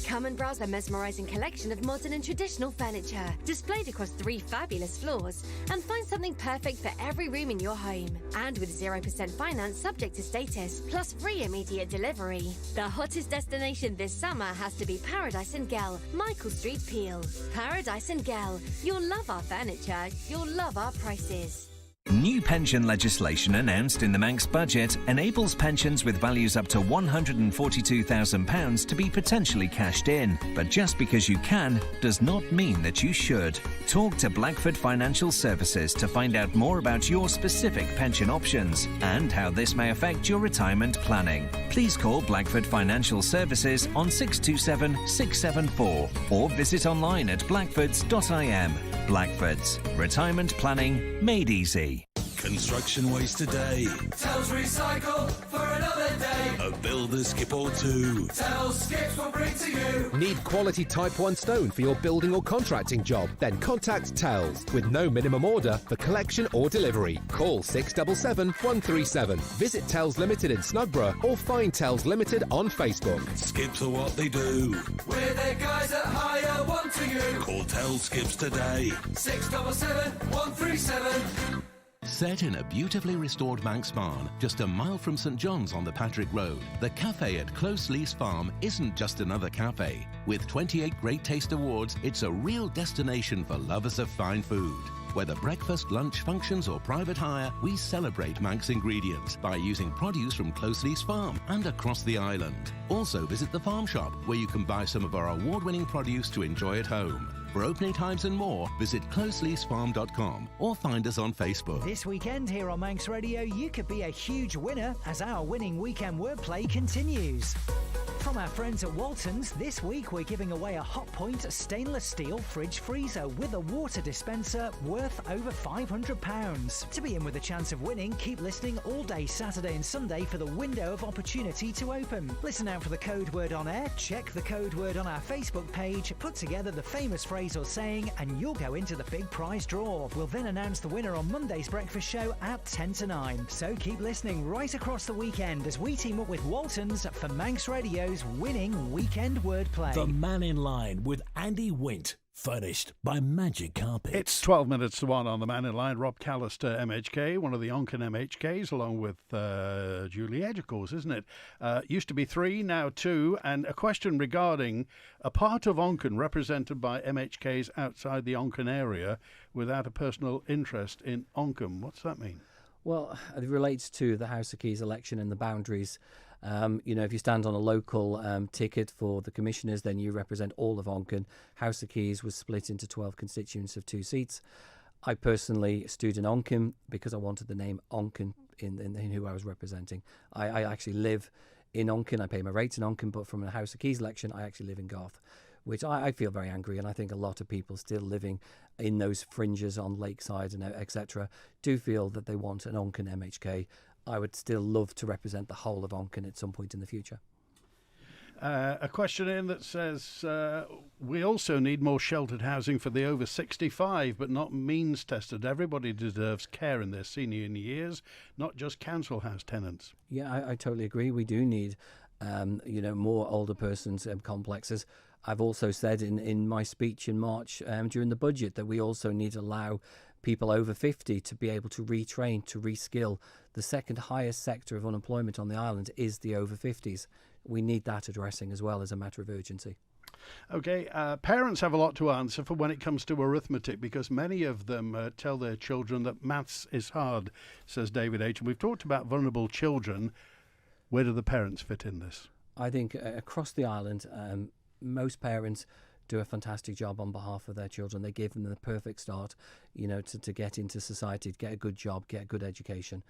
Come and browse their mesmerising collection of modern and traditional furniture, displayed across 3 fabulous floors, and find something perfect for every room in your home. And with 0% finance subject to status, plus free immediate delivery. The hottest destination this summer has to be Paradise & Gale, Michael Street, Peel. Paradise & Gale. You'll love our furniture, you'll love our prices. New pension legislation announced in the Manx budget enables pensions with values up to £142,000 to be potentially cashed in. But just because you can does not mean that you should. Talk to Blackford Financial Services to find out more about your specific pension options and how this may affect your retirement planning. Please call Blackford Financial Services on 627 674 or visit online at blackfords.im. Blackfords. Retirement planning made easy. Construction waste today. Tells recycle for another day. A builder skip or two. Tells skips will bring to you. Need quality Type 1 stone for your building or contracting job? Then contact Tells with no minimum order for collection or delivery. Call 677 137. Visit Tells Limited in Snugborough or find Tells Limited on Facebook. Skips are what they do. We're the guys that hire one to you. Call Tells Skips today. 677 137. Set in a beautifully restored Manx barn, just a mile from St John's on the Patrick Road, the cafe at Close Lease Farm isn't just another cafe. With 28 Great Taste Awards, it's a real destination for lovers of fine food. Whether breakfast, lunch, functions or private hire, we celebrate Manx ingredients by using produce from Close Lease Farm and across the island. Also visit the farm shop, where you can buy some of our award-winning produce to enjoy at home. For opening times and more, visit closeleasefarm.com or find us on Facebook. This weekend here on Manx Radio, you could be a huge winner as our winning weekend wordplay continues. From our friends at Walton's, this week we're giving away a Hot Point stainless steel fridge freezer with a water dispenser worth over £500. To be in with a chance of winning, keep listening all day Saturday and Sunday for the window of opportunity to open. Listen out for the code word on air, check the code word on our Facebook page, put together the famous phrase or saying, and you'll go into the big prize draw. We'll then announce the winner on Monday's breakfast show at 10 to 9. So keep listening right across the weekend as we team up with Walton's for Manx Radio's winning weekend wordplay. The Man in Line with Andy Wint. Furnished by Magic Carpet. It's 12 minutes to 1 on the Man in Line. Rob Callister, MHK, one of the Onken MHKs, along with Julie Edge, of course, isn't it? Used to be 3, now 2. And a question regarding a part of Onken represented by MHKs outside the Onken area without a personal interest in Onken. What's that mean? Well, it relates to the House of Keys election and the boundaries. If you stand on a local ticket for the commissioners, then you represent all of Onken. House of Keys was split into 12 constituents of 2 seats. I personally stood in Onken because I wanted the name Onken in who I was representing. I actually live in Onken. I pay my rates in Onken, but from a House of Keys election, I actually live in Garth, which I feel very angry, and I think a lot of people still living in those fringes on Lakeside and etc. do feel that they want an Onken MHK. I would still love to represent the whole of Onken at some point in the future. A question in that says, we also need more sheltered housing for the over 65, but not means tested. Everybody deserves care in their senior years, not just council house tenants. Yeah, I totally agree. We do need, more older persons complexes. I've also said in my speech in March during the budget that we also need to allow people over 50 to be able to retrain, to reskill. The second highest sector of unemployment on the island is the over 50s. We need that addressing as well as a matter of urgency. OK, parents have a lot to answer for when it comes to arithmetic, because many of them tell their children that maths is hard, says David H. And we've talked about vulnerable children. Where do the parents fit in this? I think across the island, most parents do a fantastic job on behalf of their children. They give them the perfect start, to get into society, to get a good job, get a good education.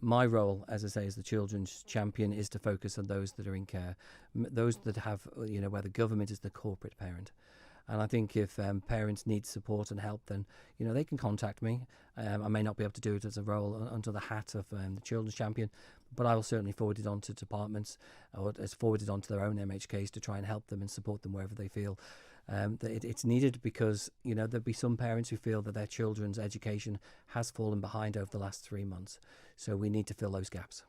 My role, as I say, as the children's champion, is to focus on those that are in care, those that have, where the government is the corporate parent. And I think if parents need support and help, then, they can contact me. I may not be able to do it as a role under the hat of the children's champion, but I will certainly forward it on to departments or forward it on to their own MHKs to try and help them and support them wherever they feel It's needed because, there'll be some parents who feel that their children's education has fallen behind over the last 3 months. So we need to fill those gaps.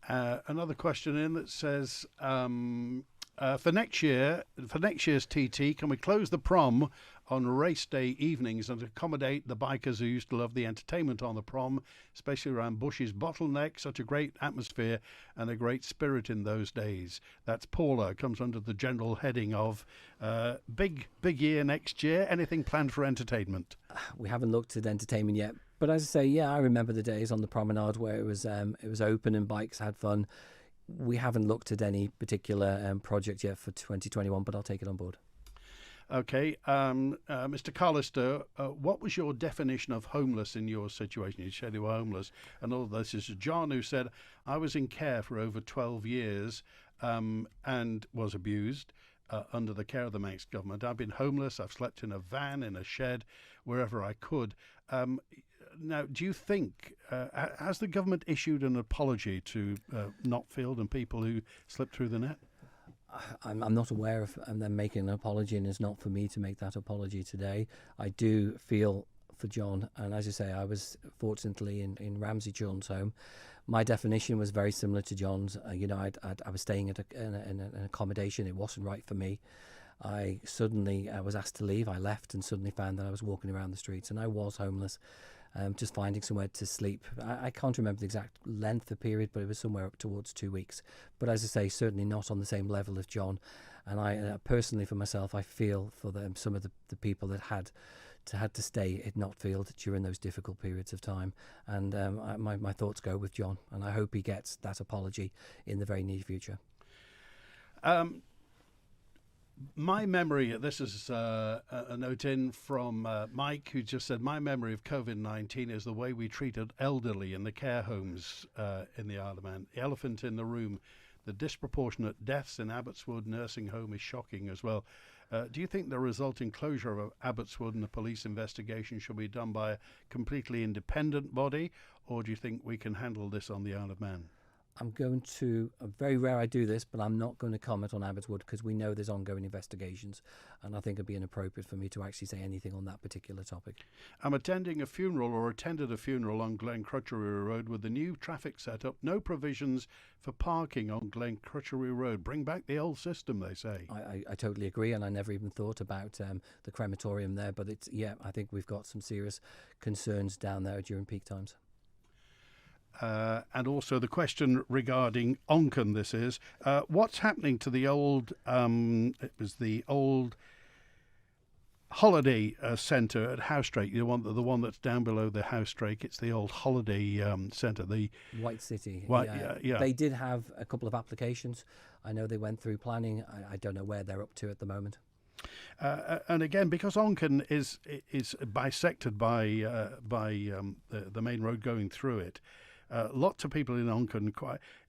Another question in that says, for next year's TT, can we close the prom on race day evenings and accommodate the bikers who used to love the entertainment on the prom, especially around Bush's Bottleneck? Such a great atmosphere and a great spirit in those days. That's Paula, comes under the general heading of big year next year. Anything planned for entertainment? We haven't looked at entertainment yet, but as I say, yeah, I remember the days on the promenade where it was open and bikes had fun. We haven't looked at any particular project yet for 2021, but I'll take it on board. Okay, Mr. Callister, what was your definition of homeless in your situation? You said you were homeless, and all this is John, who said, I was in care for over 12 years and was abused under the care of the Manx government. I've been homeless, I've slept in a van, in a shed, wherever I could. Now, do you think, has the government issued an apology to Notfield and people who slipped through the net? I'm not aware of them making an apology, and it's not for me to make that apology today. I do feel for John, and as you say, I was fortunately in Ramsey Children's Home. My definition was very similar to John's. I was staying at an accommodation. It wasn't right for me. I was asked to leave. I left and suddenly found that I was walking around the streets, and I was homeless. Just finding somewhere to sleep. I can't remember the exact length of period, but it was somewhere up towards 2 weeks. But as I say, certainly not on the same level as John. And I personally, for myself, I feel for some of the people that had to stay at Notfield during those difficult periods of time. And my thoughts go with John, and I hope he gets that apology in the very near future. My memory, this is a note in from Mike, who just said, my memory of COVID-19 is the way we treated elderly in the care homes in the Isle of Man. The elephant in the room, the disproportionate deaths in Abbotswood nursing home is shocking as well. Do you think the resulting closure of Abbotswood and the police investigation should be done by a completely independent body, or do you think we can handle this on the Isle of Man? Very rare I do this, but I'm not going to comment on Abbotswood because we know there's ongoing investigations, and I think it'd be inappropriate for me to actually say anything on that particular topic. I'm attended a funeral on Glen Crutchery Road with the new traffic setup, no provisions for parking on Glen Crutchery Road. Bring back the old system, they say. I totally agree, and I never even thought about the crematorium there, but I think we've got some serious concerns down there during peak times. And also the question regarding Onken, this is, what's happening to the old, it was the old holiday centre at House Drake, the one that's down below the House Drake. It's the old holiday centre, the White City. Yeah. They did have a couple of applications. I know they went through planning. I don't know where they're up to at the moment. And again, because Onken is bisected by the main road going through it, lots of people in Onken.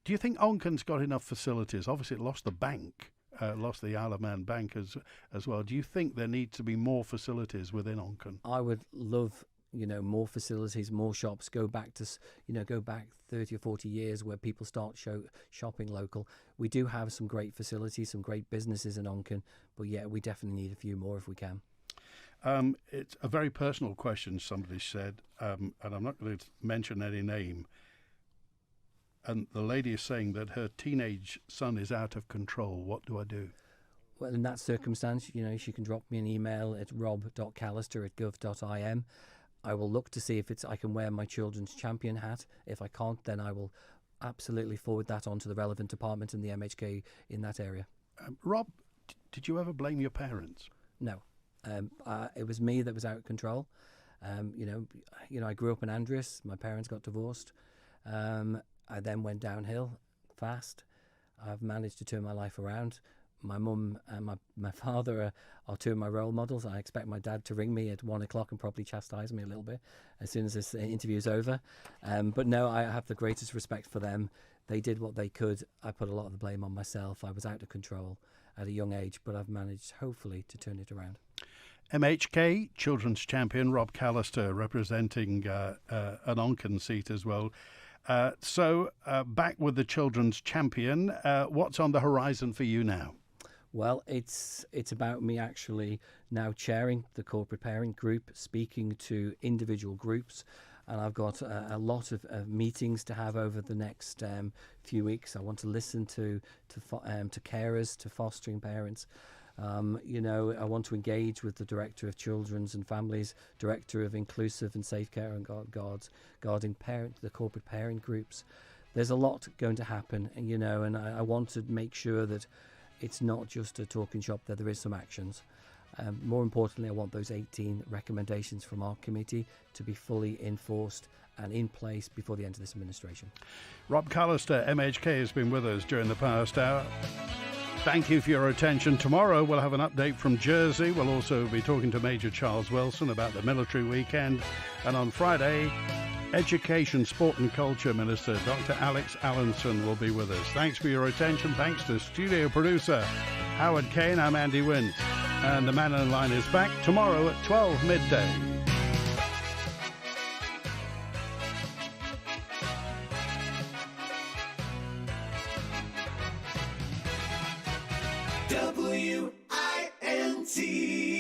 Do you think Onken's got enough facilities? Obviously, it lost the bank, lost the Isle of Man Bank as well. Do you think there needs to be more facilities within Onken? I would love, more facilities, more shops. Go back 30 or 40 years where people start shopping local. We do have some great facilities, some great businesses in Onken, but yeah, we definitely need a few more if we can. It's a very personal question, somebody said, and I'm not going to mention any name. And the lady is saying that her teenage son is out of control. What do I do? Well, in that circumstance, she can drop me an email at rob.callister@gov.im. I will look to see if I can wear my children's champion hat. If I can't, then I will absolutely forward that on to the relevant department in the MHK in that area. Rob, did you ever blame your parents? No. It was me that was out of control. I grew up in Andreas. My parents got divorced. I then went downhill fast. I've managed to turn my life around. My mum and my father are two of my role models. I expect my dad to ring me at 1 o'clock and probably chastise me a little bit as soon as this interview is over. But no, I have the greatest respect for them. They did what they could. I put a lot of the blame on myself. I was out of control at a young age, but I've managed, hopefully, to turn it around. MHK, Children's Champion, Rob Callister, representing an Onken seat as well. So back with the Children's Champion. What's on the horizon for you now? Well, it's about me actually now chairing the corporate parent group, speaking to individual groups, and I've got a lot of meetings to have over the next few weeks. I want to listen to carers, to fostering parents. I want to engage with the Director of Children's and Families, Director of Inclusive and Safe Care and Guarding Parent, the corporate parent groups. There's a lot going to happen, and I want to make sure that it's not just a talking shop, that there is some actions. More importantly, I want those 18 recommendations from our committee to be fully enforced and in place before the end of this administration. Rob Callister, MHK, has been with us during the past hour. Thank you for your attention. Tomorrow we'll have an update from Jersey. We'll also be talking to Major Charles Wilson about the military weekend. And on Friday, Education, Sport and Culture Minister Dr. Alex Allenson will be with us. Thanks for your attention. Thanks to studio producer Howard Kane. I'm Andy Wint. And the Mannin line is back tomorrow at 12 midday. W